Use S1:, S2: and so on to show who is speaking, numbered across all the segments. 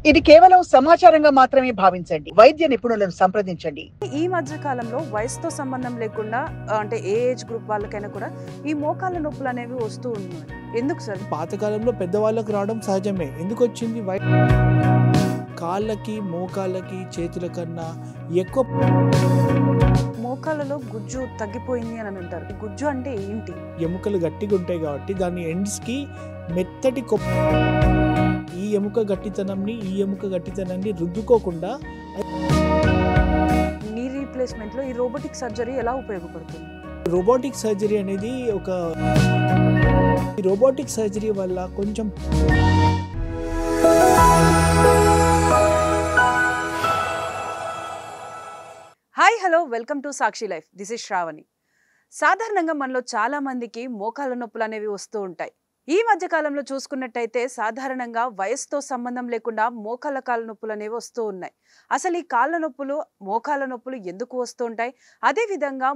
S1: ఇది కేవలం సమాచారంగా మాత్రమే భావించండి. వైద్య నిపుణులను సంప్రదించండి.
S2: ఈ మధ్య కాలంలో వయసుతో సంబంధం లేకుండా అంటే ఏ ఏజ్ గ్రూప్ వాళ్ళకైనా కూడా ఈ మోకాళ్ళ నొప్పులు అనేవి వస్తూ ఉన్నాయి. ఎందుకు సార్?
S3: పాతకాలంలో పెద్దవాళ్ళకు రావడం సహజమే. ఎందుకు వచ్చింది? కాళ్ళకి, మోకాళ్ళకి, చేతుల కన్నా ఎక్కువ
S2: మోకాళ్ళలో గుజ్జు తగ్గిపోయింది అని అంటారు. గుజ్జు అంటే ఏంటి?
S3: ఎముకలు గట్టిగా ఉంటాయి కాబట్టి దాని ఎండ్స్కి మెత్తటి ఈ ఎముక గట్టితనాన్ని రుద్దుకోకుండా
S2: నీ రీప్లేస్మెంట్ లో ఈ రోబోటిక్ సర్జరీ ఎలా ఉపయోగపడుతుంది?
S3: రోబోటిక్ సర్జరీ అనేది రోబోటిక్ సర్జరీ వల్ల కొంచెం
S2: hi hello welcome to Sakshi life. This is Sravani. సాధారణంగా మనలో చాలా మందికి మోకాళ్ళ నొప్పులు అనేవి వస్తూ ఉంటాయి. ఈ మధ్య కాలంలో చూసుకున్నట్టయితే సాధారణంగా వయసుతో సంబంధం లేకుండా మోకాళ్ళ కాళ్ళ నొప్పులు అనేవి వస్తూ ఉన్నాయి. అసలు ఈ కాళ్ళ నొప్పులు, మోకాళ్ళ నొప్పులు ఎందుకు వస్తూ ఉంటాయి? అదేవిధంగా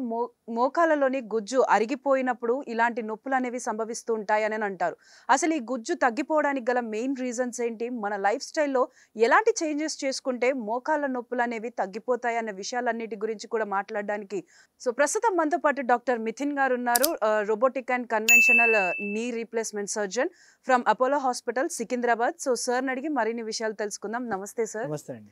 S2: మోకాళ్ళలోని గుజ్జు అరిగిపోయినప్పుడు ఇలాంటి నొప్పులు అనేవి సంభవిస్తూ ఉంటాయి అని అంటారు. అసలు ఈ గుజ్జు తగ్గిపోవడానికి గల మెయిన్ రీజన్స్ ఏంటి? మన లైఫ్ స్టైల్లో ఎలాంటి చేంజెస్ చేసుకుంటే మోకాళ్ళ నొప్పులు అనేవి తగ్గిపోతాయి అన్న విషయాలన్నిటి గురించి కూడా మాట్లాడడానికి ప్రస్తుతం మనతో పాటు డాక్టర్ మిథిన్ గారు ఉన్నారు. Robotic and conventional knee replacement surgeon from Apollo hospital Secunderabad. Sir అడిగి మరిన్ని విషయాలు తెలుసుకుందాం. నమస్తే సార్.
S3: నమస్తే అండి.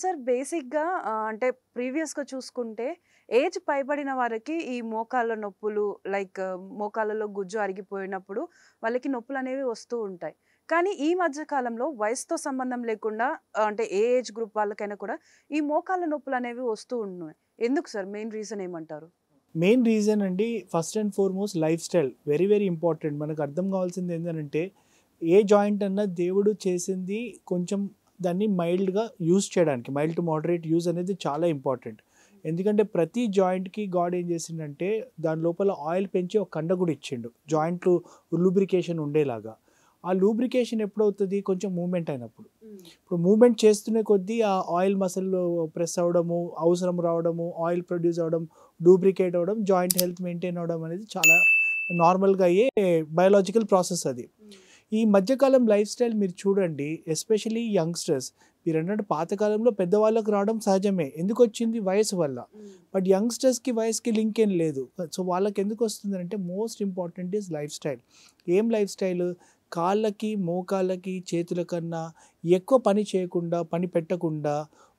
S2: సార్ బేసిక్గా అంటే ప్రీవియస్గా చూసుకుంటే ఏజ్ పైబడిన వారికి ఈ మోకాళ్ళ నొప్పులు లైక్ మోకాళ్ళలో గుజ్జు అరిగిపోయినప్పుడు వాళ్ళకి నొప్పులు అనేవి వస్తూ ఉంటాయి. కానీ ఈ మధ్య కాలంలో వయసుతో సంబంధం లేకుండా అంటే ఏ ఏజ్ గ్రూప్ వాళ్ళకైనా కూడా ఈ మోకాళ్ళ నొప్పులు అనేవి వస్తూ ఉన్నాయి. ఎందుకు సార్? మెయిన్ రీజన్ ఏమంటారు?
S3: మెయిన్ రీజన్ అండి, first and foremost life style very very important. మనకు అర్థం కావాల్సింది ఏంటంటే ఏ జాయింట్ అన్నా దేవుడు చేసింది కొంచెం దాన్ని మైల్డ్గా యూజ్ చేయడానికి, మైల్డ్ టు మోడరేట్ యూజ్ అనేది చాలా ఇంపార్టెంట్. ఎందుకంటే ప్రతి జాయింట్కి గాడ్ ఏం చేసిండంటే దాని లోపల ఆయిల్ పెంచి ఒక కండ కూడా ఇచ్చిండు జాయింట్లు లూబ్రికేషన్ ఉండేలాగా. ఆ లూబ్రికేషన్ ఎప్పుడవుతుంది? కొంచెం మూమెంట్ అయినప్పుడు. ఇప్పుడు మూమెంట్ చేస్తున్న కొద్దీ ఆ ఆయిల్ మసిల్ ప్రెస్ అవ్వడము, అవసరం రావడము, ఆయిల్ ప్రొడ్యూస్ అవ్వడం, లూబ్రికేట్ అవ్వడం, జాయింట్ హెల్త్ మెయింటైన్ అవ్వడం అనేది చాలా నార్మల్గా అయ్యే బయాలజికల్ ప్రాసెస్ అది. ఈ మధ్యకాలం లైఫ్ స్టైల్ మీరు చూడండి, ఎస్పెషలీ యంగ్స్టర్స్. మీరు అన్నట్టు పాతకాలంలో పెద్దవాళ్ళకు రావడం సహజమే. ఎందుకు వచ్చింది? వయసు వల్ల. బట్ యంగ్స్టర్స్కి వయసుకి లింక్ ఏం లేదు. వాళ్ళకి ఎందుకు వస్తుంది అంటే most important is life style. ఏం లైఫ్ స్టైల్? కాళ్ళకి, మోకాళ్ళకి, చేతుల కన్నా ఎక్కువ పని చేయకుండా, పని పెట్టకుండా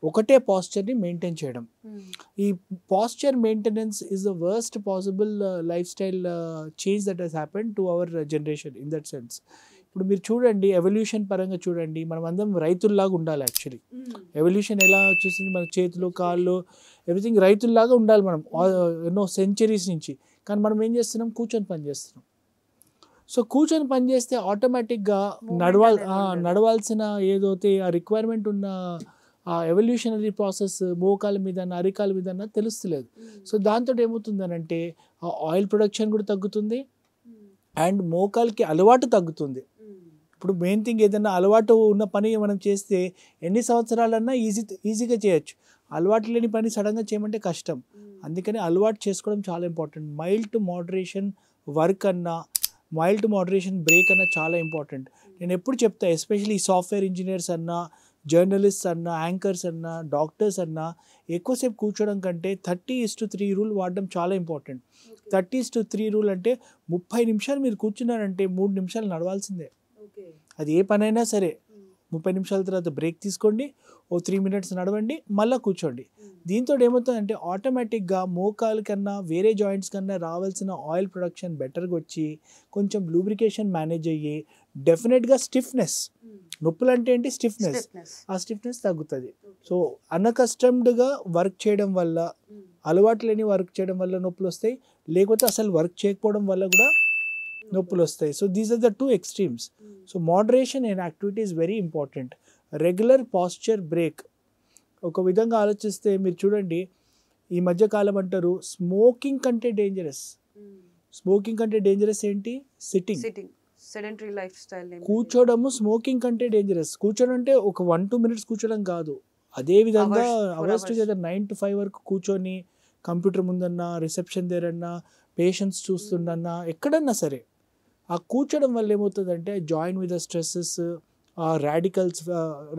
S3: ఒకటే పాస్చర్ని మెయింటైన్ చేయడం. ఈ posture maintenance is the worst possible life style change that has happen to our generation in that sense. ఇప్పుడు మీరు చూడండి, ఎవల్యూషన్ పరంగా చూడండి, మనం అందరం రైతుల్లాగా ఉండాలి. యాక్చువల్లీ ఎవల్యూషన్ ఎలా చూసింది? మన చేతులు, కాళ్ళు, ఎవ్రీథింగ్ రైతుల్లాగా ఉండాలి మనం ఎన్నో సెంచరీస్ నుంచి. కానీ మనం ఏం చేస్తున్నాం? కూర్చొని పని చేస్తున్నాం. కూర్చొని పని చేస్తే ఆటోమేటిక్గా నడవాల్సిన ఏదైతే ఆ రిక్వైర్మెంట్ ఉన్న ఆ ఎవల్యూషనరీ ప్రాసెస్ మోకాల మీద, అరికాల మీద తెలుస్తలేదు. దాంతో ఏమవుతుందనంటే ఆ ఆయిల్ ప్రొడక్షన్ కూడా తగ్గుతుంది అండ్ మోకాలకి అలవాటు తగ్గుతుంది. ఇప్పుడు మెయిన్ థింగ్, ఏదైనా అలవాటు ఉన్న పని మనం చేస్తే ఎన్ని సంవత్సరాలన్నా ఈజీగా చేయొచ్చు. అలవాటు లేని పని సడన్గా చేయమంటే కష్టం. అందుకని అలవాటు చేసుకోవడం చాలా important. Mild to moderation work అన్నా, మైల్డ్ టు మోడరేషన్ బ్రేక్ అన్నా చాలా ఇంపార్టెంట్. నేను ఎప్పుడు చెప్తా, ఎస్పెషలీ సాఫ్ట్వేర్ ఇంజనీర్స్ అన్నా, జర్నలిస్ట్ అన్నా, యాంకర్స్ అన్నా, డాక్టర్స్ అన్నా ఎక్కువసేపు కూర్చోవడం కంటే 30:3 రూల్ వాడడం చాలా ఇంపార్టెంట్. 30:3 రూల్ అంటే 30 నిమిషాలు మీరు కూర్చున్నారంటే 3 నిమిషాలు నడవాల్సిందే. అది ఏ పనైనా సరే 30 నిమిషాల తర్వాత బ్రేక్ తీసుకోండి, 3 మినిట్స్ నడవండి, మళ్ళీ కూర్చోండి. దీంతో ఏమవుతుందంటే ఆటోమేటిక్గా మోకాలు కన్నా వేరే జాయింట్స్ కన్నా రావాల్సిన ఆయిల్ ప్రొడక్షన్ బెటర్గా వచ్చి కొంచెం లూబ్రికేషన్ మేనేజ్ అయ్యి డెఫినెట్గా స్టిఫ్నెస్, నొప్పులు అంటే ఏంటి? స్టిఫ్నెస్, ఆ స్టిఫ్నెస్ తగ్గుతుంది. అన్కస్టమ్డ్గా వర్క్ చేయడం వల్ల, అలవాటు లేని వర్క్ చేయడం వల్ల నొప్పులు వస్తాయి, లేకపోతే అసలు వర్క్ చేయకపోవడం వల్ల కూడా నొప్పులు వస్తాయి. These are the two extremes. Moderation in activity is very important. Regular posture break. ఒక విధంగా ఆలోచిస్తే మీరు చూడండి, ఈ మధ్యకాలం అంటారు స్మోకింగ్ కంటే డేంజరస్. స్మోకింగ్ కంటే డేంజరస్ ఏంటి? Sitting,
S2: sedentary life style.
S3: కూర్చోవడము స్మోకింగ్ కంటే డేంజరస్. కూర్చోడం అంటే ఒక 1-2 మినిట్స్ కూర్చోడం కాదు, అదే విధంగా అవర్స్ టుగెదర్ 9 to 5 వరకు కూర్చొని కంప్యూటర్ ముందన్నా, రిసెప్షన్ దగ్గర అన్నా, పేషెంట్స్ చూస్తుండన్నా, ఎక్కడన్నా సరే ఆ కూర్చోడం వల్ల ఏమవుతుందంటే జాయింట్ మీద స్ట్రెస్సెస్,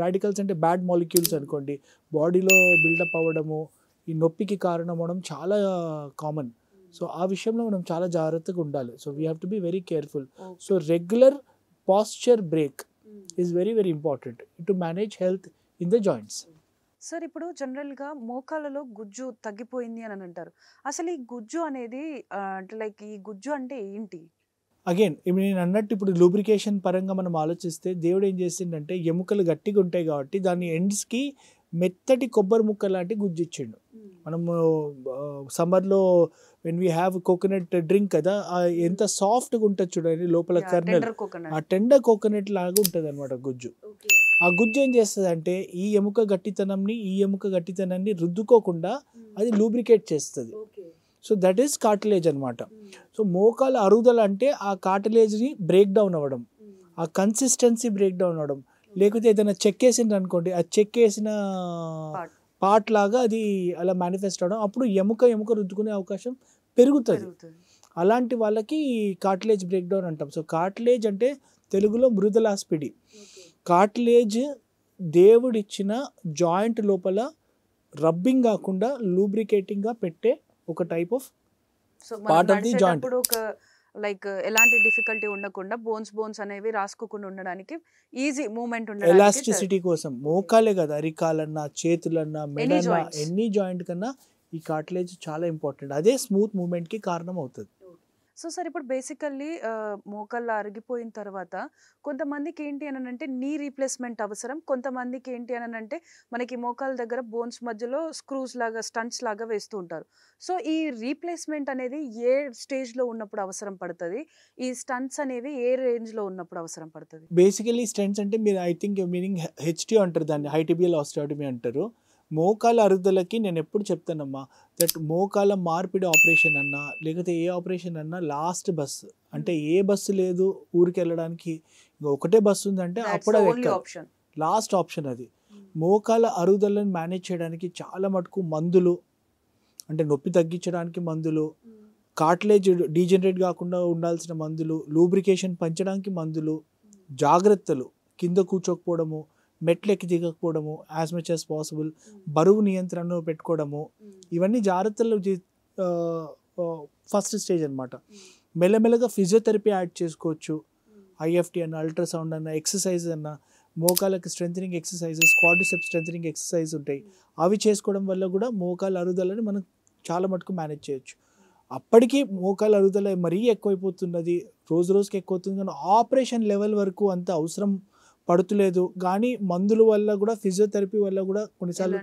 S3: రాడికల్స్ అంటే బ్యాడ్ మాలిక్యూల్స్ అనుకోండి, బాడీలో బిల్డప్ అవ్వడము, ఈ నొప్పికి కారణం అవ్వడం చాలా కామన్. సో ఆ విషయంలో మనం చాలా జాగ్రత్తగా ఉండాలి. So we have to be very careful. So regular posture break is very very important to manage health in the joints.
S2: Sir ఇప్పుడు జనరల్గా మోకాళ్ళలో గుజ్జు తగ్గిపోయింది అని అంటారు. అసలు ఈ గుజ్జు అనేది అంటే లైక్ ఈ గుజ్జు అంటే ఏంటి?
S3: అగైన్ నేను అన్నట్టు ఇప్పుడు లూబ్రికేషన్ పరంగా మనం ఆలోచిస్తే దేవుడు ఏం చేసిండంటే ఎముకలు గట్టిగా ఉంటాయి కాబట్టి దాని ఎండ్స్కి మెత్తటి కొబ్బరి ముక్క లాంటి గుజ్జు ఇచ్చిండు. మనము సమ్మర్లో when we have coconut drink కదా, ఎంత సాఫ్ట్గా ఉంటుంది చూడండి లోపల కర్నల్, ఆ టెండర్ కోకోనట్ లాగా ఉంటుంది అనమాట గుజ్జు. ఆ గుజ్జు ఏం చేస్తుంది అంటే ఈ ఎముక గట్టితనాన్ని రుద్దుకోకుండా అది లూబ్రికేట్ చేస్తుంది. సో దట్ ఈస్ కార్టిలేజ్ అనమాట. సో మోకాల అరుగుదల అంటే ఆ కార్టిలేజ్ని బ్రేక్ డౌన్ అవ్వడం, ఆ కన్సిస్టెన్సీ బ్రేక్ డౌన్ అవ్వడం. లేకపోతే ఏదైనా చెక్కేసింది అనుకోండి, ఆ చెక్కేసిన పార్ట్ లాగా అది అలా మేనిఫెస్ట్ అవడం, అప్పుడు ఎముక రుద్దుకునే అవకాశం పెరుగుతుంది. అలాంటి వాళ్ళకి కార్టిలేజ్ బ్రేక్ డౌన్ అంటాం. సో కార్టిలేజ్ అంటే తెలుగులో మృదులాస్పిడి. కార్టిలేజ్ దేవుడిచ్చిన జాయింట్ లోపల రబ్బింగ్ కాకుండా లూబ్రికేటింగ్గా పెట్టే ఒక type of part of the joint.
S2: Like ఎలాంటి డిఫికల్టీ ఉండకుండా బోన్స్ అనేవి రాసుకోకుండా ఉండడానికి ఈజీ మూవ్మెంట్ ఉండడానికి,
S3: ఎలాస్టిసిటీ కోసం మోకాలే కదా, అరికాలన్నా చేతులన్నా మెడన్నా ఎన్ని జాయింట్ కన్నా ఈ కార్టిలేజ్ చాలా ఇంపార్టెంట్. అదే స్మూత్ మూవ్మెంట్కి కారణం అవుతుంది.
S2: సో సార్ ఇప్పుడు బేసికల్లీ మోకాళ్ళు అరిగిపోయిన తర్వాత కొంతమందికి ఏంటి అని అంటే నీ రీప్లేస్మెంట్ అవసరం, కొంతమందికి ఏంటి అని అంటే మనకి మోకాళ్ళ దగ్గర బోన్స్ మధ్యలో స్క్రూస్ లాగా స్టంట్స్ లాగా వేస్తూ ఉంటారు. సో ఈ రీప్లేస్మెంట్ అనేది ఏ స్టేజ్లో ఉన్నప్పుడు అవసరం పడుతుంది, ఈ స్టంట్స్ అనేవి ఏ రేంజ్లో ఉన్నప్పుడు అవసరం పడుతుంది?
S3: బేసికలీ స్టంట్స్ అంటే మీరు ఐ థింక్ మీనింగ్ హెచ్టీ అంటారు, దాన్ని హైటిబియల్ ఆస్టియోటమీ అంటారు. మోకాల అరుగుదలకి నేను ఎప్పుడు చెప్తానమ్మా, దట్ మోకాల మార్పిడి ఆపరేషన్ అన్నా లేకపోతే ఏ ఆపరేషన్ అన్నా లాస్ట్ బస్సు, అంటే ఏ బస్సు లేదు ఊరికి వెళ్ళడానికి, ఇంకా ఒకటే బస్సు ఉందంటే అప్పుడు అది ఎక్కాలి, లాస్ట్ ఆప్షన్ అది. మోకాల అరుగుదలను మేనేజ్ చేయడానికి చాలా మటుకు మందులు, అంటే నొప్పి తగ్గించడానికి మందులు, కార్టిలేజ్ డీజనరేట్ కాకుండా ఉండాల్సిన మందులు, లూబ్రికేషన్ పెంచడానికి మందులు, జాగ్రత్తలు, కింద కూర్చోకపోవడము, మెట్లు ఎక్కి దిగకపోవడము, యాజ్ మచ్ యాజ్ పాసిబుల్ బరువు నియంత్రణలో పెట్టుకోవడము, ఇవన్నీ జాగ్రత్తలు ఫస్ట్ స్టేజ్ అనమాట. మెల్లమెల్లగా ఫిజియోథెరపీ యాడ్ చేసుకోవచ్చు. ఐఎఫ్టీ అన్న, అల్ట్రాసౌండ్ అన్న, ఎక్సర్సైజ్ అన్న, మోకాళ్ళకి strengthening exercises, quadriceps strengthening exercise ఉంటాయి. అవి చేసుకోవడం వల్ల కూడా మోకాళ్ళ అరుగుదలని మనం చాలా మటుకు మేనేజ్ చేయొచ్చు. అప్పటికీ మోకాళ్ళ అరుగుదల మరీ ఎక్కువైపోతున్నది, రోజు రోజుకి ఎక్కువ అవుతుంది, కానీ ఆపరేషన్ లెవెల్ వరకు అంత అవసరం పడుతులేదు. కానీ మందుల వల్ల కూడా, ఫిజియోథెరపీ వల్ల కూడా కొన్నిసార్లు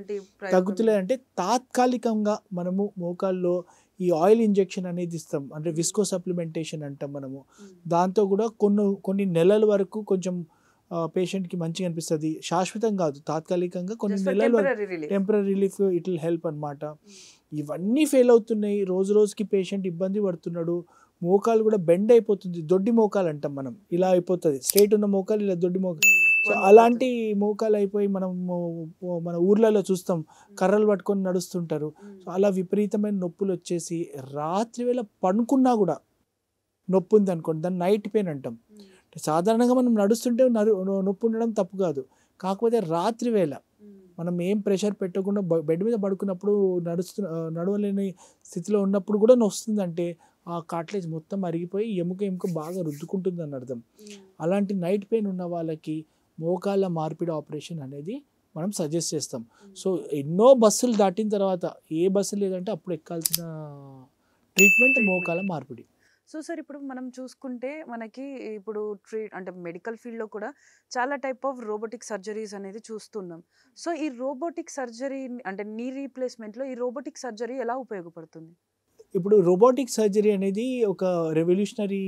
S3: తగ్గుతులేదు. అంటే తాత్కాలికంగా మనము మోకాల్లో ఈ ఆయిల్ ఇంజెక్షన్ అనేది ఇస్తాం, అంటే విస్కో సప్లిమెంటేషన్ అంటాం మనము. దాంతో కూడా కొన్ని నెలల వరకు కొంచెం పేషెంట్కి మంచిగా అనిపిస్తుంది. శాశ్వతం కాదు, తాత్కాలికంగా కొన్ని నెలల వరకు temporary relief it will help అనమాట. ఇవన్నీ ఫెయిల్ అవుతున్నాయి, రోజు రోజుకి పేషెంట్ ఇబ్బంది పడుతున్నాడు. మోకాలు కూడా బెండ్ అయిపోతుంది, దొడ్డి మోకాలు అంటాం మనం, ఇలా అయిపోతుంది. స్ట్రైట్ ఉన్న మోకాలు ఇలా దొడ్డి మోకాలు. సో అలాంటి మోకాలు అయిపోయి మన ఊర్లలో చూస్తాం, కర్రలు పట్టుకొని నడుస్తుంటారు. సో అలా విపరీతమైన నొప్పులు వచ్చేసి రాత్రి వేళ పడుకున్నా కూడా నొప్పి ఉంది అనుకోండి, దాన్ని నైట్ పెయిన్ అంటాం. సాధారణంగా మనం నడుస్తుంటే నొప్పి ఉండడం తప్పు కాదు, కాకపోతే రాత్రి వేళ మనం ఏం ప్రెషర్ పెట్టకుండా బెడ్ మీద పడుకున్నప్పుడు నడవలేని స్థితిలో ఉన్నప్పుడు కూడా వస్తుందంటే ఆ కార్టిలేజ్ మొత్తం అరిగిపోయి ఎముక బాగా రుద్దుకుంటుంది అని అర్థం. అలాంటి నైట్ పెయిన్ ఉన్న వాళ్ళకి మోకాళ్ళ మార్పిడి ఆపరేషన్ అనేది మనం సజెస్ట్ చేస్తాం. సో ఎన్నో బస్సులు దాటిన తర్వాత ఏ బస్సు లేదంటే అప్పుడు ఎక్కాల్సిన ట్రీట్మెంట్ మోకాళ్ళ మార్పిడి.
S2: సో సార్ ఇప్పుడు మనం చూసుకుంటే మనకి ఇప్పుడు అంటే మెడికల్ ఫీల్డ్లో కూడా చాలా టైప్ ఆఫ్ రోబోటిక్ సర్జరీస్ అనేది చూస్తున్నాం. సో ఈ రోబోటిక్ సర్జరీ అంటే నీ రీప్లేస్మెంట్లో ఈ రోబోటిక్ సర్జరీ ఎలా ఉపయోగపడుతుంది?
S3: ఇప్పుడు రోబోటిక్ సర్జరీ అనేది ఒక రెవల్యూషనరీ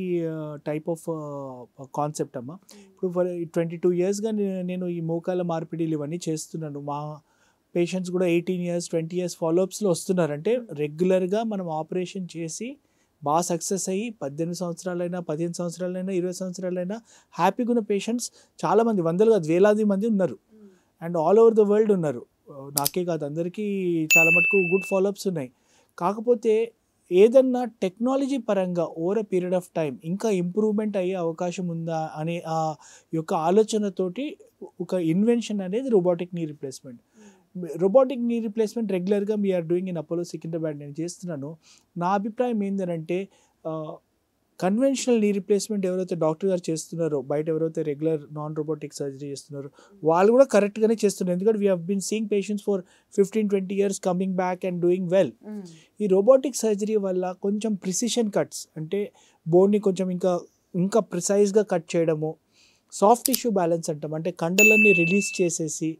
S3: టైప్ ఆఫ్ కాన్సెప్ట్ అమ్మా. ఇప్పుడు 22 yearsగా నేను ఈ మోకాళ్ళ మార్పిడిలు ఇవన్నీ చేస్తున్నాను. మా పేషెంట్స్ కూడా 18 years 20 years ఫాలోఅప్స్లో వస్తున్నారు. అంటే రెగ్యులర్గా మనం ఆపరేషన్ చేసి బాగా సక్సెస్ అయ్యి 18 సంవత్సరాలైనా 15 సంవత్సరాలైనా 20 సంవత్సరాలైనా హ్యాపీగా ఉన్న పేషెంట్స్ చాలామంది, వందలు కాదు వేలాది మంది ఉన్నారు. And all over the world ఉన్నారు. నాకే కాదు అందరికీ చాలా మటుకు గుడ్ ఫాలోఅప్స్ ఉన్నాయి. కాకపోతే ఏదన్నా టెక్నాలజీ పరంగా over a period of time ఇంకా ఇంప్రూవ్మెంట్ అయ్యే అవకాశం ఉందా అనే ఆ యొక్క ఆలోచనతోటి ఒక ఇన్వెన్షన్ అనేది robotic knee replacement. Robotic knee replacement రెగ్యులర్గా we are doing in Apollo Secunderabad నేను చేస్తున్నాను. నా అభిప్రాయం ఏంటంటే కన్వెన్షనల్ నీ రీప్లేస్మెంట్ ఎవరైతే డాక్టర్ గారు చేస్తున్నారో, బయట ఎవరైతే రెగ్యులర్ నాన్ రోబోటిక్ సర్జరీ చేస్తున్నారో వాళ్ళు కూడా కరెక్ట్గానే చేస్తున్నారు. ఎందుకంటే we have been seeing patients for 15-20 years coming back and doing well. ఈ రోబోటిక్ సర్జరీ వల్ల కొంచెం ప్రిసిషన్ కట్స్ అంటే బోన్ని కొంచెం ఇంకా ప్రిసైజ్గా కట్ చేయడము, సాఫ్ట్ టిష్యూ బ్యాలెన్స్ అంటాం, అంటే కండలన్నీ రిలీజ్ చేసేసి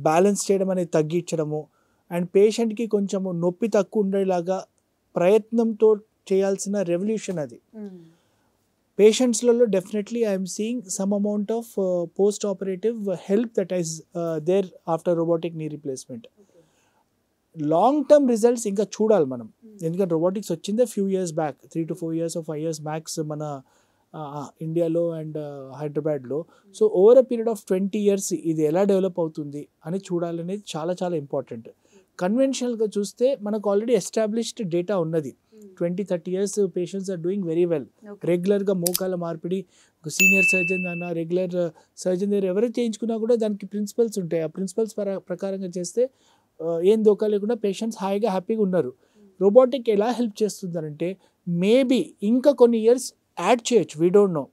S3: బ్యాలెన్స్ చేయడం అనేది తగ్గించడము, అండ్ పేషెంట్కి కొంచెము నొప్పి తక్కువ ఉండేలాగా ప్రయత్నంతో చేయాల్సిన రెవల్యూషన్ అది. పేషెంట్స్లలో definitely I'm seeing some amount of post operative help that is there after robotic knee replacement. Long term results ఇంకా చూడాలి మనం, ఎందుకంటే రోబోటిక్స్ వచ్చిందే few years back, 3 to 4 years or 5 years max మన ఇండియాలో అండ్ హైదరాబాద్లో. So over a period of 20 years ఇది ఎలా డెవలప్ అవుతుంది అని చూడాలనేది చాలా చాలా ఇంపార్టెంట్. కన్వెన్షనల్గా చూస్తే మనకు ఆల్రెడీ ఎస్టాబ్లిష్డ్ డేటా ఉన్నది. 20-30 years patients are doing very well. రెగ్యులర్గా మోకాల మార్పిడి ఒక సీనియర్ సర్జన్ అన్న రెగ్యులర్ సర్జన్ దగ్గర ఎవరైతే చేయించుకున్నా కూడా దానికి ప్రిన్సిపల్స్ ఉంటాయి. ఆ ప్రిన్సిపల్స్ ప్రకారంగా చేస్తే ఏం దోకా లేకుండా పేషెంట్స్ హాయిగా హ్యాపీగా ఉన్నారు. రోబోటిక్ ఎలా హెల్ప్ చేస్తుందంటే మేబీ ఇంకా కొన్ని ఇయర్స్ యాడ్ చేయొచ్చు, we don't no.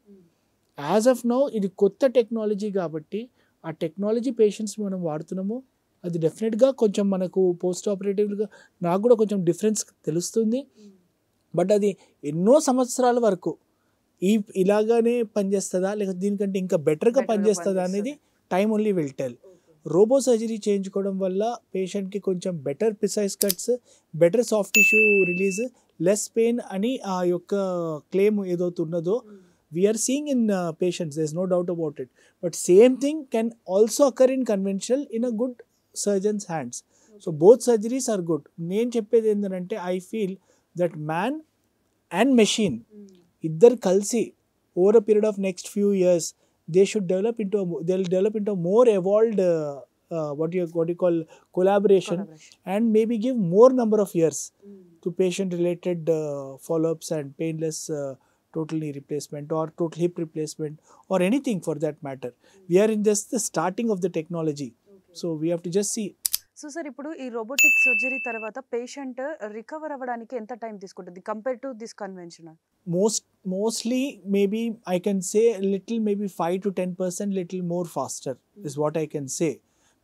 S3: As of now ఇది కొత్త టెక్నాలజీ కాబట్టి ఆ టెక్నాలజీ పేషెంట్స్ మనం వాడుతున్నాము. అది డెఫినెట్గా కొంచెం మనకు పోస్ట్ ఆపరేటివ్గా నాకు కూడా కొంచెం డిఫరెన్స్ తెలుస్తుంది. బట్ అది ఎన్నో సంవత్సరాల వరకు ఇలాగానే పనిచేస్తుందా లేకపోతే దీనికంటే ఇంకా బెటర్గా పనిచేస్తుందా అనేది time only will tell. Robo surgery చేయించుకోవడం వల్ల పేషెంట్కి కొంచెం better precise cuts, better soft tissue release, less pain అని ఆ యొక్క క్లెయిమ్ ఏదైతే ఉన్నదో we're seeing in patients, there is no doubt about it. But same thing can also occur in conventional in a good surgeons hands. So both surgeries are good. నేను చెప్పేది ఏంటంటే I feel that man and machine ఇద్దరు కలిసి over a period of next few years they should develop into more evolved what you call collaboration and maybe give more number of years to patient related follow-ups and painless total knee replacement or total hip replacement or anything for that matter. We are in just the starting of the technology, so we have to just see.
S2: So sir ఇప్పుడు ఈ robotic surgery తర్వాత patient recover అవ్వడానికి ఎంత time తీసుకుంటుంది compare to this conventional?
S3: Mostly maybe I can say a little, maybe 5-10% little more faster is what I can say,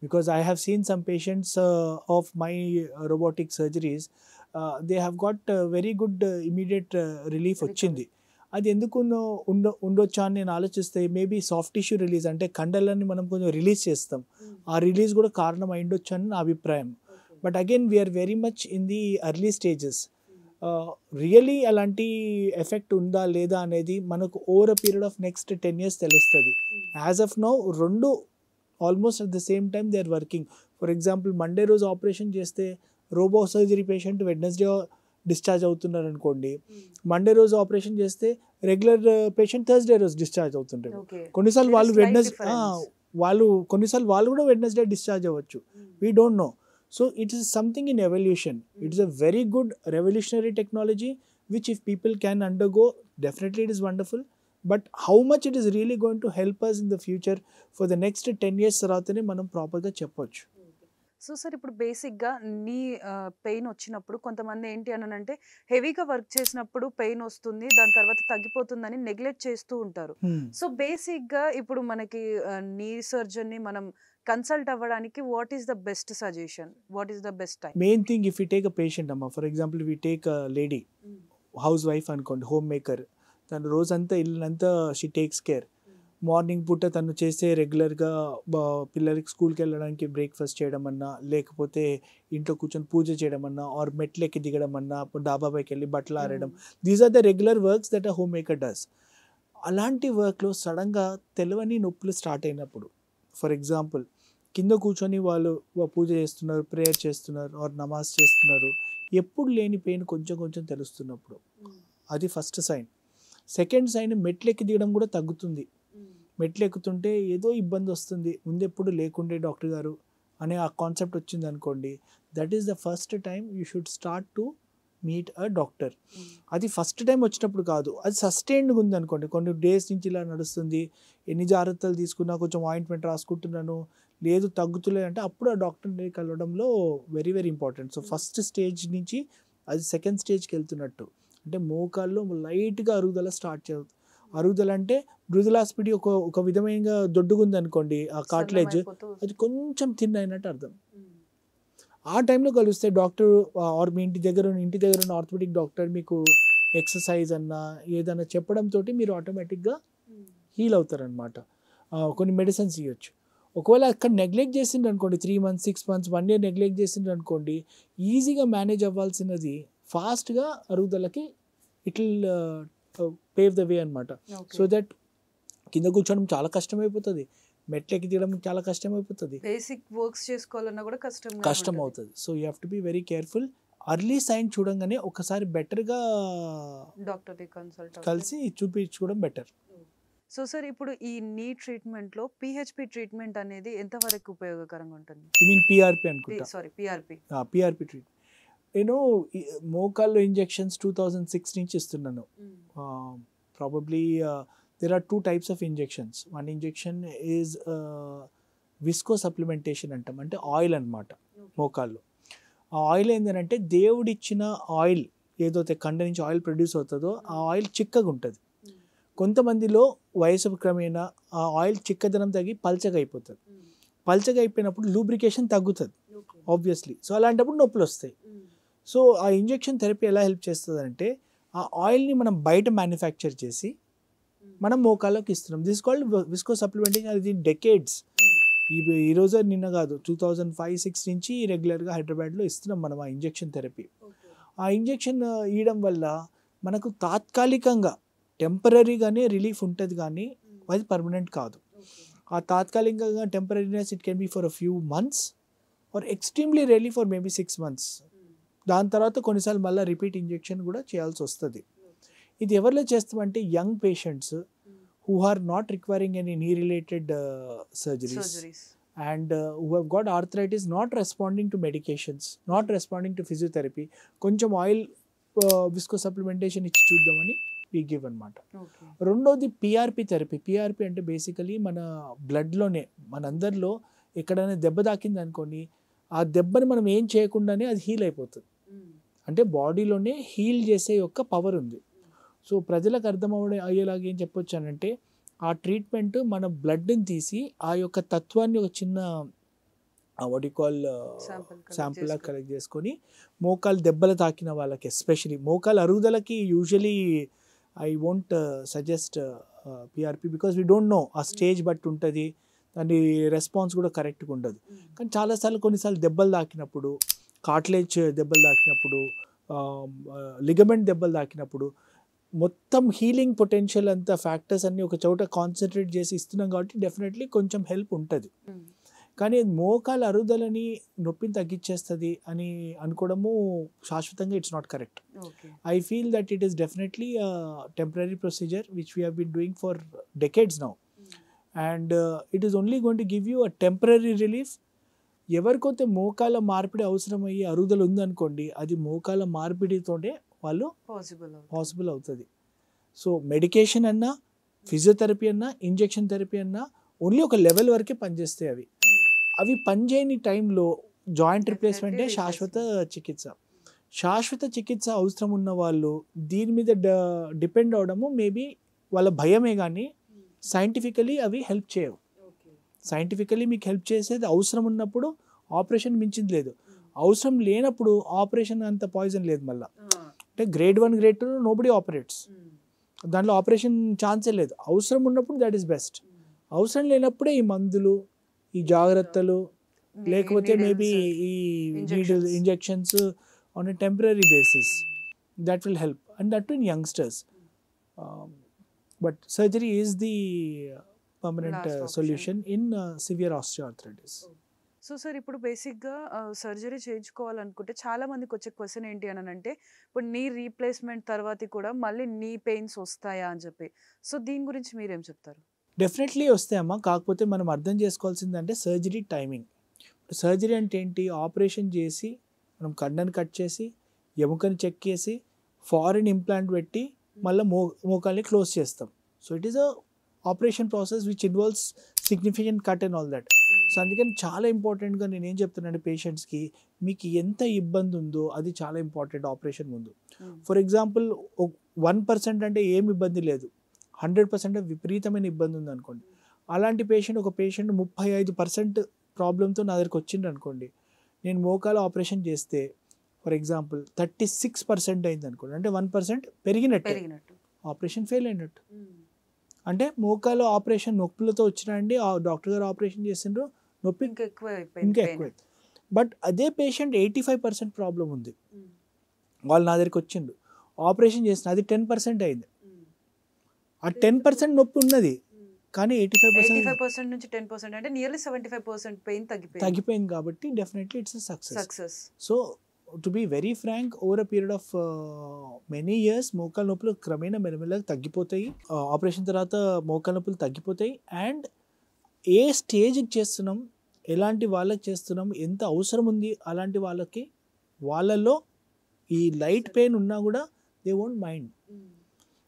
S3: because I have seen some patients of my robotic surgeries, they have got very good immediate relief వచ్చింది. అది ఎందుకు ఉండొచ్చా అని నేను ఆలోచిస్తే maybe soft tissue release అంటే కండలని మనం కొంచెం రిలీజ్ చేస్తాం, ఆ రిలీజ్ కూడా కారణం అయిండొచ్చు అని నా అభిప్రాయం. But again we're very much in the early stages. Really అలాంటి ఎఫెక్ట్ ఉందా లేదా అనేది మనకు over a period of next 10 years తెలుస్తుంది. యాజ్ ఆఫ్ నౌ రెండు almost at the same time they are working. For example Monday రోజు operation చేస్తే robo surgery patient Wednesday discharge అవుతున్నారు అనుకోండి, మండే రోజు ఆపరేషన్ చేస్తే రెగ్యులర్ పేషెంట్ థర్స్డే రోజు discharge అవుతుంటారు. కొన్నిసార్లు వాళ్ళు కూడా వెడ్నెస్డే డిశ్చార్జ్ అవ్వచ్చు, we don't no. So it is something in evolution. It is a very good revolutionary technology which if people can undergo, definitely it is wonderful. But how much it is really going to help us in the future for the next 10 years తర్వాతనే మనం ప్రాపర్గా చెప్పొచ్చు.
S2: So sir ఇప్పుడు బేసిక్గా knee pain వచ్చినప్పుడు కొంతమంది ఏంటి అని అంటే హెవీగా వర్క్ చేసినప్పుడు పెయిన్ వస్తుంది, దాని తర్వాత తగ్గిపోతుందని నెగ్లెక్ట్ చేస్తూ ఉంటారు. సో బేసిక్గా ఇప్పుడు మనకి నీ సర్జన్ని మనం కన్సల్ట్ అవ్వడానికి what is the best suggestion, what is the best time?
S3: Main thing if you take a patient అమ్మా, for example we take a lady house wife అనుకోండి, హోమ్ మేకర్, తను రోజంతా ఇల్లంతా షీ టేక్స్ కేర్. మార్నింగ్ పూట తను చేసే రెగ్యులర్గా పిల్లలకి స్కూల్కి వెళ్ళడానికి బ్రేక్ఫాస్ట్ చేయడం అన్నా, లేకపోతే ఇంట్లో కూర్చొని పూజ చేయడం అన్నా, ఆర్ మెట్లెక్కి దిగడం అన్నా, డాబా పైకి వెళ్ళి బట్టలు ఆరడం, these are the regular works that a home maker does. అలాంటి వర్క్లో సడన్గా తెలియని నొప్పులు స్టార్ట్ అయినప్పుడు, ఫర్ ఎగ్జాంపుల్ కింద కూర్చొని వాళ్ళు పూజ చేస్తున్నారు, ప్రేయర్ చేస్తున్నారు, ఆర్ నమాజ్ చేస్తున్నారు, ఎప్పుడు లేని పెయిన్ కొంచెం కొంచెం తెలుస్తున్నప్పుడు అది ఫస్ట్ సైన్. సెకండ్ సైన్ మెట్లెక్కి దిగడం కూడా తగ్గుతుంది. మెట్లు ఎక్కుతుంటే ఏదో ఇబ్బంది వస్తుంది, ముందెప్పుడు లేకుండే డాక్టర్ గారు అనే ఆ కాన్సెప్ట్ వచ్చింది అనుకోండి, that is the first time you should start to meet a doctor. అది ఫస్ట్ టైం వచ్చినప్పుడు కాదు, అది సస్టైన్డ్గా ఉందనుకోండి, కొన్ని డేస్ నుంచి ఇలా నడుస్తుంది, ఎన్ని జాగ్రత్తలు తీసుకున్నా కొంచెం ఆయింట్మెంట్ రాసుకుంటున్నాను, లేదు తగ్గుతులే అంటే అప్పుడు ఆ డాక్టర్ని కలవడంలో very very important. So first stage నుంచి అది సెకండ్ స్టేజ్కి వెళ్తున్నట్టు, అంటే మోకాల్లో లైట్గా అరుగుదల స్టార్ట్ చేస్తుంది. అరుగుదల అంటే మృదులాస్పిడి ఒక విధమైన దొడ్డుగా ఉందనుకోండి ఆ కార్టిలేజ్, అది కొంచెం థిన్ అయినట్టు అర్థం. ఆ టైంలో కలిస్తే డాక్టర్ ఆర్ మీ ఇంటి దగ్గర ఉన్న ఆర్థోపెడిక్ డాక్టర్ మీకు ఎక్సర్సైజ్ అన్నా ఏదన్నా చెప్పడంతో మీరు ఆటోమేటిక్గా హీల్ అవుతారనమాట. కొన్ని మెడిసిన్స్ ఇవ్వచ్చు. ఒకవేళ అక్కడ నెగ్లెక్ట్ చేసిండ్రు అనుకోండి, 3 months 6 months 1 year నెగ్లెక్ట్ చేసిండ్రు అనుకోండి, ఈజీగా మేనేజ్ అవ్వాల్సినది ఫాస్ట్గా అరుగుదలకి it will pave the way అనమాట. సో దట్ కింద కూర్చోవడం చాలా కష్టమైపోతుంది, మెట్లెక్కి తీయడం చాలా కష్టమైపోతుంది,
S2: బేసిక్ వర్క్స్ చేసుకోవాలన్నా కూడా
S3: కష్టం అవుతుంది. So you have to be very careful. Early sign చూడంగానే ఒకసారి బెటర్గా
S2: డాక్టర్ని కన్సల్ట్
S3: కలిసి చూపించుకోవడం బెటర్.
S2: సో సార్, ఇప్పుడు ఈ నీ ట్రీట్మెంట్లో పిహెచ్పి ట్రీట్మెంట్ అనేది ఎంతవరకు ఉపయోగకరంగా ఉంటుంది?
S3: ఐ మీన్ పిఆర్పి అనుకుంటా.
S2: Sorry, PRP
S3: treatment. నేను మోకాల్లో ఇంజెక్షన్స్ 2006 నుంచి ఇస్తున్నాను. Probably there are 2 types of injections. One injection is visco supplementation అంటాం, అంటే ఆయిల్ అన్నమాట మోకాల్లో. ఆ ఆయిల్ ఏంటంటే దేవుడిచ్చిన ఆయిల్ ఏదైతే కండ నుంచి ఆయిల్ ప్రొడ్యూస్ అవుతుందో ఆ ఆయిల్ చిక్కగా ఉంటుంది. కొంతమందిలో వయసు క్రమేణా ఆ ఆయిల్ చిక్కదనం తగ్గి పల్చగా అయిపోతుంది. పల్చగా అయిపోయినప్పుడు లూబ్రికేషన్ తగ్గుతుంది ఆబ్వియస్లీ. సో అలాంటప్పుడు నొప్పులు వస్తాయి. సో ఆ ఇంజెక్షన్ థెరపీ ఎలా హెల్ప్ చేస్తుంది అంటే, ఆ ఆయిల్ని మనం బయట మ్యానుఫ్యాక్చర్ చేసి మనం మోకాల్లోకి ఇస్తున్నాం. This called visco supplementation. అది డెకేడ్స్, ఈరోజు నిన్న కాదు, 2005-06 నుంచి రెగ్యులర్గా హైదరాబాద్లో ఇస్తున్నాం మనం ఆ ఇంజెక్షన్ థెరపీ. ఆ ఇంజెక్షన్ ఇవ్వడం వల్ల మనకు తాత్కాలికంగా టెంపరీగానే రిలీఫ్ ఉంటుంది, కానీ అది పర్మనెంట్ కాదు. ఆ తాత్కాలికంగా temporariness it can be for a few months or extremely really for maybe 6 months. దాని తర్వాత కొన్నిసార్లు మళ్ళీ రిపీట్ ఇంజెక్షన్ కూడా చేయాల్సి వస్తుంది. ఇది ఎవరిలో చేస్తామంటే young patients who are not requiring any knee related surgeries and who have got arthritis, not responding to medications, not responding to physiotherapy, కొంచెం ఆయిల్ విస్కో సప్లిమెంటేషన్ ఇచ్చి చూద్దామని we give అనమాట. రెండోది పిఆర్పి థెరపీ. పిఆర్పి అంటే basically మన బ్లడ్లోనే, మనందరిలో ఎక్కడైనా దెబ్బ తాకింది అనుకోండి, ఆ దెబ్బని మనం ఏం చేయకుండానే అది హీల్ అయిపోతుంది. అంటే బాడీలోనే హీల్ చేసే యొక్క పవర్ ఉంది. సో ప్రజలకు అర్థం అయ్యేలాగా ఏం చెప్పొచ్చానంటే, ఆ ట్రీట్మెంట్ మన బ్లడ్ని తీసి ఆ యొక్క తత్వాన్ని ఒక చిన్న శాంపుల్ కలెక్ట్ చేసుకొని మోకాలు దెబ్బలు తాకిన వాళ్ళకి, ఎస్పెషలీ మోకాలు అరుగుదలకి usually I won't suggest PRP because we don't know ఆ స్టేజ్ బట్టి ఉంటుంది, దాని రెస్పాన్స్ కూడా కరెక్ట్గా ఉండదు. కానీ చాలాసార్లు కొన్నిసార్లు దెబ్బలు తాకినప్పుడు, కార్టిలేజ్ దెబ్బలు తాకినప్పుడు, లిగమెంట్ దెబ్బలు తాకినప్పుడు మొత్తం హీలింగ్ పొటెన్షియల్ అంతా ఫ్యాక్టర్స్ అన్ని ఒక చోట కాన్సన్ట్రేట్ చేసి ఇస్తున్నాం కాబట్టి డెఫినెట్లీ కొంచెం హెల్ప్ ఉంటుంది. కానీ మోకాల అరుగుదలని నొప్పిని తగ్గించేస్తుంది అని అనుకోవడము శాశ్వతంగా it's not correct. I feel that it is definitely temporary procedure which we have been doing for decades now and it is only going to give you a temporary relief. ఎవరికైతే మోకాల మార్పిడి అవసరమయ్యే అరుగుదల ఉందనుకోండి, అది మోకాల మార్పిడితోనే వాళ్ళు పాసిబుల్ అవుతుంది. సో మెడికేషన్ అన్నా, ఫిజియోథెరపీ అన్నా, ఇంజెక్షన్ థెరపీ అన్నా ఓన్లీ ఒక లెవెల్ వరకే పనిచేస్తాయి. అవి పనిచేయని టైంలో జాయింట్ రిప్లేస్మెంటే శాశ్వత చికిత్స. శాశ్వత చికిత్స అవసరం ఉన్న వాళ్ళు దీని మీద డిపెండ్ అవడము మేబీ వాళ్ళ భయమే, కానీ సైంటిఫికలీ అవి హెల్ప్ చేయవు. సైంటిఫికలీ మీకు హెల్ప్ చేసేది అవసరం ఉన్నప్పుడు, ఆపరేషన్ మించింది లేదు. అవసరం లేనప్పుడు ఆపరేషన్ అంత పాయిజన్ లేదు. మళ్ళీ అంటే గ్రేడ్ 1 గ్రేడ్ 2 నోబడి ఆపరేట్స్, దాంట్లో ఆపరేషన్ ఛాన్సే లేదు. అవసరం ఉన్నప్పుడు దట్ ఈస్ బెస్ట్. అవసరం లేనప్పుడే ఈ మందులు, ఈ జాగ్రత్తలు, లేకపోతే మేబీ ఈ injections on a temporary basis that will help, and that in youngsters. But surgery is the permanent solution in severe osteoarthritis.
S2: So sir, ఇప్పుడు బేసిక్గా సర్జరీ చేయించుకోవాలనుకుంటే చాలా మందికి వచ్చే క్వశ్చన్ ఏంటి అని అంటే, ఇప్పుడు నీ రీప్లేస్మెంట్ తర్వాత కూడా మళ్ళీ నీ పెయిన్స్ వస్తాయా అని చెప్పి. సో దీని గురించి మీరేం చెప్తారు?
S3: డెఫినెట్లీ వస్తాయమ్మా. కాకపోతే మనం అర్థం చేసుకోవాల్సిందంటే సర్జరీ టైమింగ్. సర్జరీ అంటే ఏంటి? ఆపరేషన్ చేసి మనం కండను కట్ చేసి ఎముకని చెక్ చేసి ఫారిన్ ఇంప్లాంట్ పెట్టి మళ్ళీ మోకాల్ని క్లోజ్ చేస్తాం. So it is a operation process which involves significant cut and all that. So అందుకని చాలా ఇంపార్టెంట్గా నేను ఏం చెప్తున్నాను పేషెంట్స్కి, మీకు ఎంత ఇబ్బంది ఉందో అది చాలా ఇంపార్టెంట్ ఆపరేషన్ ముందు. ఫర్ ఎగ్జాంపుల్ 1% అంటే ఏం ఇబ్బంది లేదు, 100% విపరీతమైన ఇబ్బంది ఉంది అనుకోండి. అలాంటి ఒక పేషెంట్ 35% ప్రాబ్లంతో నా దగ్గరికి వచ్చిండ్రు అనుకోండి, నేను మోకాలు ఆపరేషన్ చేస్తే ఫర్ ఎగ్జాంపుల్ 36% అయింది అనుకోండి, అంటే 1% పెరిగినట్టు, ఆపరేషన్ ఫెయిల్ అయినట్టు. అంటే మోకాలు ఆపరేషన్ నొప్పులతో వచ్చినండి, ఆ డాక్టర్ గారు ఆపరేషన్ చేసిండ్రు, నొప్పి ఇంకా ఎక్కువ. బట్ అదే పేషెంట్ 85% ప్రాబ్లం ఉంది, వాళ్ళు నా దగ్గరికి వచ్చిండ్రు, ఆపరేషన్ చేసిన అది 10% అయింది. ఆ 10% నొప్పి ఉన్నది కానీ
S2: 85% నుంచి 10% అంటే నియర్లీ 75% పెయిన్
S3: తగ్గిపోయింది. కాబట్టి definitely it's success. So to be very frank, over a period of many years మోకాల నొప్పులు క్రమేణా మెల్లమెల్లగా తగ్గిపోతాయి. ఆపరేషన్ తర్వాత మోకాల నొప్పులు తగ్గిపోతాయి. అండ్ ఏ స్టేజ్కి చేస్తున్నాం, ఎలాంటి వాళ్ళకి చేస్తున్నాం, ఎంత అవసరం ఉంది అలాంటి వాళ్ళకి, వాళ్ళలో ఈ లైట్ పెయిన్ ఉన్నా కూడా దే వోంట్ మైండ్.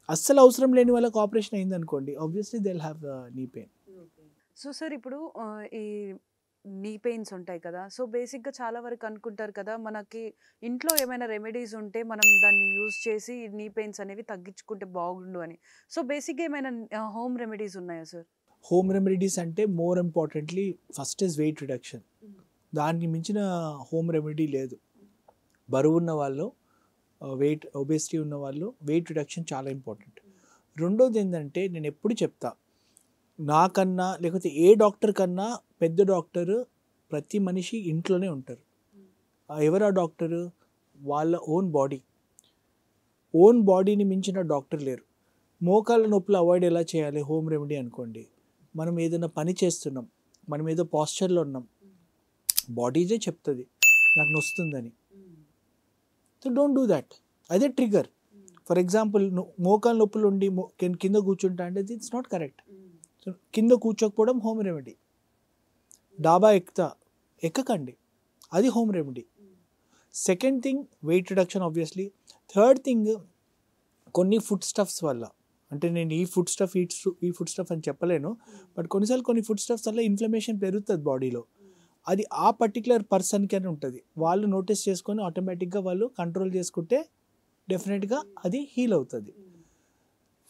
S3: అస్సలు అవసరం లేని వాళ్ళకి ఆపరేషన్ అయింది అనుకోండి, obviously they will have knee pain.
S2: So sir, ఇప్పుడు ఈ నీ పెయిన్స్ ఉంటాయి కదా, సో బేసిక్గా చాలా వరకు అనుకుంటారు కదా, మనకి ఇంట్లో ఏమైనా రెమెడీస్ ఉంటే మనం దాన్ని యూజ్ చేసి నీ పెయిన్స్ అనేవి తగ్గించుకుంటే బాగుండు అని. సో బేసిక్గా ఏమైనా హోమ్ రెమెడీస్ ఉన్నాయా సార్?
S3: హోమ్ రెమెడీస్ అంటే more importantly first is weight reduction. దానికి మించిన హోమ్ రెమెడీ లేదు. బరువు ఉన్న వాళ్ళు, వెయిట్ ఒబేసిటీ ఉన్న వాళ్ళు వెయిట్ రిడక్షన్ చాలా ఇంపార్టెంట్. రెండోది ఏంటంటే, నేను ఎప్పుడు చెప్తా, నాకన్నా లేకపోతే ఏ డాక్టర్ కన్నా పెద్ద డాక్టర్ ప్రతి మనిషి ఇంట్లోనే ఉంటారు. ఎవరు ఆ డాక్టరు? వాళ్ళ ఓన్ బాడీని మించిన డాక్టర్ లేరు. మోకాళ్ళ నొప్పులు అవాయిడ్ ఎలా చేయాలి? హోమ్ రెమెడీ అనుకోండి. మనం ఏదైనా పని చేస్తున్నాం, మనం ఏదో పాస్చర్లో ఉన్నాం, బాడీజే చెప్తుంది నాకు నొస్తుందని. So don't do that. అదే ట్రిగర్. ఫర్ ఎగ్జాంపుల్, మోకాళ్ళ నొప్పులు ఉండి కింద కూర్చుంటా అంటే ఇట్స్ నాట్ కరెక్ట్. సో కింద కూర్చోకపోవడం హోమ్ రెమెడీ. డాబా ఎక్కకండి, అది home remedy. Second thing weight reduction obviously. Third thing, కొన్ని ఫుడ్ స్టఫ్స్ వల్ల, అంటే నేను ఈ ఫుడ్ స్టఫ్ అని చెప్పలేను, బట్ కొన్నిసార్లు కొన్ని ఫుడ్ స్టఫ్స్ వల్ల ఇన్ఫ్లమేషన్ పెరుగుతుంది బాడీలో. అది ఆ పర్టికులర్ పర్సన్కి అని ఉంటుంది. వాళ్ళు నోటీస్ చేసుకొని ఆటోమేటిక్గా వాళ్ళు కంట్రోల్ చేసుకుంటే డెఫినెట్గా అది హీల్ అవుతుంది.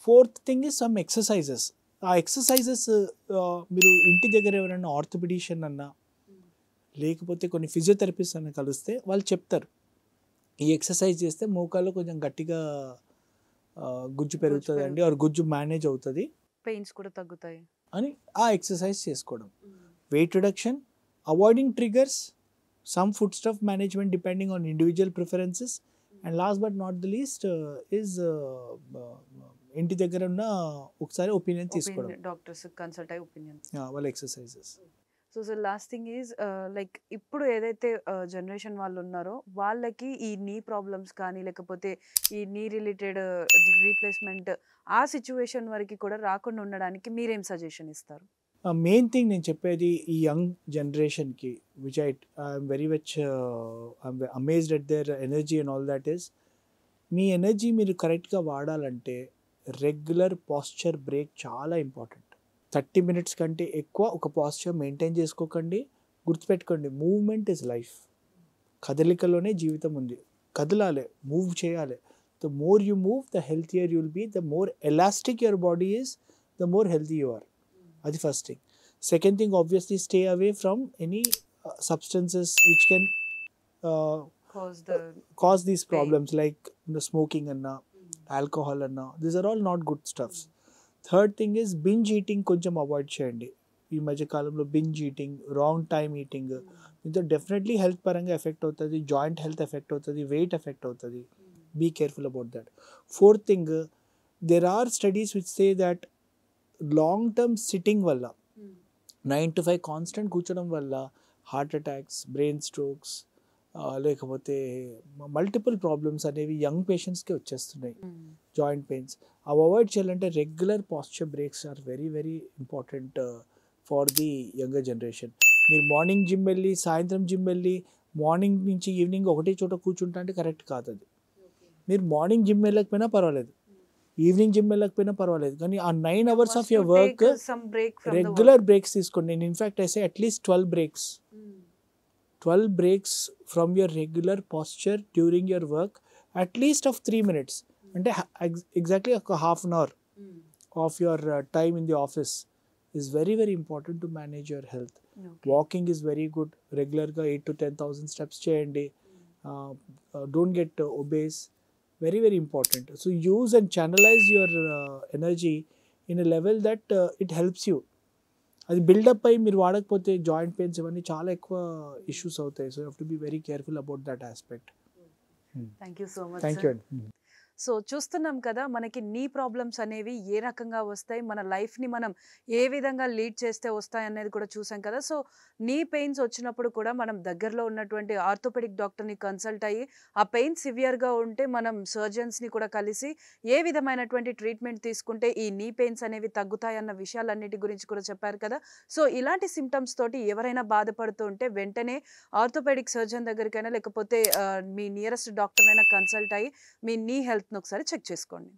S3: Fourth thing is some exercises. ఆ ఎక్సర్సైజెస్ మీరు ఇంటి దగ్గర ఎవరైనా ఆర్థోపెడిషియన్ అన్నా లేకపోతే కొన్ని ఫిజియోథెరపిస్ట్ అన్న కలిస్తే వాళ్ళు చెప్తారు, ఈ ఎక్సర్సైజ్ చేస్తే మోకాల్లో కొంచెం గట్టిగా గుజ్జు పెరుగుతుంది అండి, ఆర్ గుజ్జు మేనేజ్ అవుతుంది,
S2: పెయిన్స్ కూడా తగ్గుతాయి
S3: అని ఆ ఎక్సర్సైజ్ చేసుకోవడం. Weight reduction, avoiding triggers, some food stuff management depending on individual preferences, and last but not the least is ఇంటి దగ్గర ఉన్న ఒకసారి ఒపీనియన్ తీసుకోవడం,
S2: డాక్టర్స్ కన్సల్ట్ అయ్యి ఒపీనియన్,
S3: వాళ్ళ exercises.
S2: So so last thing is like ఇప్పుడు ఏదైతే జనరేషన్ వాళ్ళు ఉన్నారో వాళ్ళకి ఈ నీ ప్రాబ్లమ్స్ కానీ లేకపోతే ఈ నీ రిలేటెడ్ రీప్లేస్మెంట్ ఆ సిచ్యువేషన్ వరకు కూడా రాకుండా ఉండడానికి మీరేం సజెషన్ ఇస్తారు?
S3: మెయిన్ థింగ్ నేను చెప్పేది ఈ యంగ్ జనరేషన్కి, which I'm very much amazed at there energy and all that is, me energy మీరు కరెక్ట్గా వాడాలంటే రెగ్యులర్ పాస్చర్ బ్రేక్ చాలా ఇంపార్టెంట్. 30 minutes కంటే ఎక్కువ ఒక పాస్చర్ మెయింటైన్ చేసుకోకండి. గుర్తుపెట్టుకోండి, మూవ్మెంట్ ఇస్ లైఫ్. కదలికలోనే జీవితం ఉంది. కదలాలి, మూవ్ చేయాలి. The more you move, the healthier you'll be, the more elastic your body is, the more healthy you are. అది first thing. Second thing, obviously stay away from any substances which can cause these problems like smoking anna, alcohol anna. These are all not good stuffs. Third thing is binge eating కొంచెం avoid చేయండి. ఈ మధ్య కాలంలో binge eating, wrong time eating, దీంతో definitely health పరంగా effect అవుతుంది, joint health effect అవుతుంది, weight effect అవుతుంది. Be careful about that. Fourth thing, there are studies which say that long term sitting వల్ల, 9 to 5 కాన్స్టెంట్ కూర్చోడం వల్ల హార్ట్ అటాక్స్, బ్రెయిన్ స్ట్రోక్స్, లేకపోతే multiple problems అనేవి young పేషెంట్స్కి వచ్చేస్తున్నాయి. జాయింట్ పెయిన్స్ అవి అవాయిడ్ చేయాలంటే regular posture breaks are very very important for the younger generation. మీరు మార్నింగ్ జిమ్ వెళ్ళి, సాయంత్రం జిమ్ వెళ్ళి, మార్నింగ్ నుంచి ఈవినింగ్ ఒకటే చోట కూర్చుంటా అంటే కరెక్ట్ కాదు అది. మీరు మార్నింగ్ జిమ్ వెళ్ళకపోయినా పర్వాలేదు, ఈవినింగ్ జిమ్ వెళ్ళకపోయినా పర్వాలేదు, కానీ ఆ 9 hours of your work regular breaks తీసుకోండి. నేను in fact I say at least 12 breaks. 12 breaks from your regular posture during your work, at least of 3 minutes. అంటే exactly ఒక half an hour of your time in the office is very very important to manage your health. Walking is very good. Regularగా 8 to 10,000 steps చేయండి. Don't get obese. Very very important. So use and channelize your energy in a level that it helps you. అది buildup అయ్యి మీరు వాడకపోతే joint pains ఇవన్నీ చాలా ఎక్కువ issues అవుతాయి. So you have to be very careful about that aspect.
S2: Thank you so much.
S3: Thank you అండి.
S2: So చూస్తున్నాం కదా, మనకి నీ ప్రాబ్లమ్స్ అనేవి ఏ రకంగా వస్తాయి, మన లైఫ్ని మనం ఏ విధంగా లీడ్ చేస్తే వస్తాయి అనేది కూడా చూసాం కదా. సో నీ పెయిన్స్ వచ్చినప్పుడు కూడా మనం దగ్గరలో ఉన్నటువంటి ఆర్థోపెడిక్ డాక్టర్ని కన్సల్ట్ అయ్యి ఆ పెయిన్ సివియర్గా ఉంటే మనం సర్జన్స్ని కూడా కలిసి ఏ విధమైనటువంటి ట్రీట్మెంట్ తీసుకుంటే ఈ నీ పెయిన్స్ అనేవి తగ్గుతాయి అన్న విషయాలన్నిటి గురించి కూడా చెప్పారు కదా. సో ఇలాంటి సిమ్టమ్స్ తోటి ఎవరైనా బాధపడుతూ ఉంటే వెంటనే ఆర్థోపెడిక్ సర్జన్ దగ్గరికైనా లేకపోతే మీ నియరెస్ట్ డాక్టర్ అయినా కన్సల్ట్ అయ్యి మీ నీ హెల్త్ ఒకసారి చెక్ చేసుకోండి.